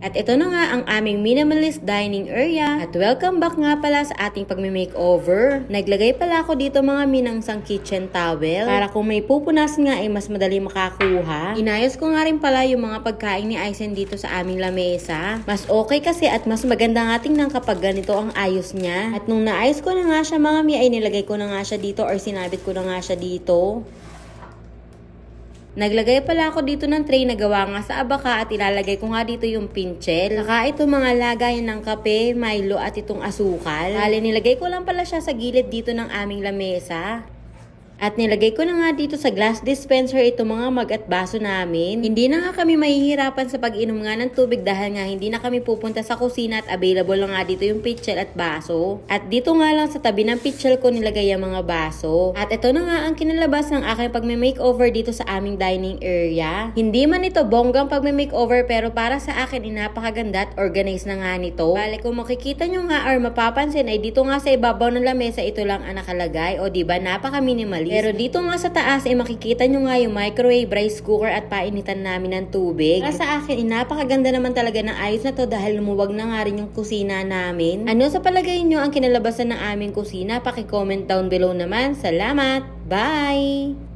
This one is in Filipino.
At ito na nga ang aming minimalist dining area. At welcome back nga pala sa ating pagme-makeover. Naglagay pala ako dito mga minangsang kitchen towel para kung may pupunasan nga ay mas madali makakuha. Inayos ko nga rin pala yung mga pagkain ni Aizen dito sa aming lamesa. Mas okay kasi at mas maganda nga tingnan kapag ganito ang ayos niya. At nung naayos ko na nga siya mga mi ay nilagay ko na nga siya dito or sinabit ko na nga siya dito. Naglagay pala ako dito ng tray na gawa nga sa abaka at ilalagay ko nga dito yung pinchel. Saka ito mga lagayan ng kape, Milo at itong asukal. Bale, nilagay ko lang pala siya sa gilid dito ng aming lamesa. At nilagay ko na nga dito sa glass dispenser ito mga mug at baso namin. Hindi na nga kami mahihirapan sa pag-inom nga ng tubig dahil nga hindi na kami pupunta sa kusina at available lang nga dito yung pitchel at baso. At dito nga lang sa tabi ng pitchel ko nilagay yung mga baso. At ito na nga ang kinalabas ng aking pagme-makeover dito sa aming dining area. Hindi man ito bonggang pagme-makeover pero para sa akin napakaganda at organized na nga nito. Bale kung makikita nyo nga or mapapansin ay dito nga sa ibabaw ng lamesa ito lang ang nakalagay. O diba napaka-minimalist. Pero dito nga sa taas ay makikita nyo nga yung microwave, rice cooker at painitan namin ng tubig. Para sa akin, napakaganda naman talaga ng ayos na to dahil lumuwag na nga rin yung kusina namin. Ano sa palagay nyo ang kinalabasan ng aming kusina? Paki-comment down below naman. Salamat! Bye!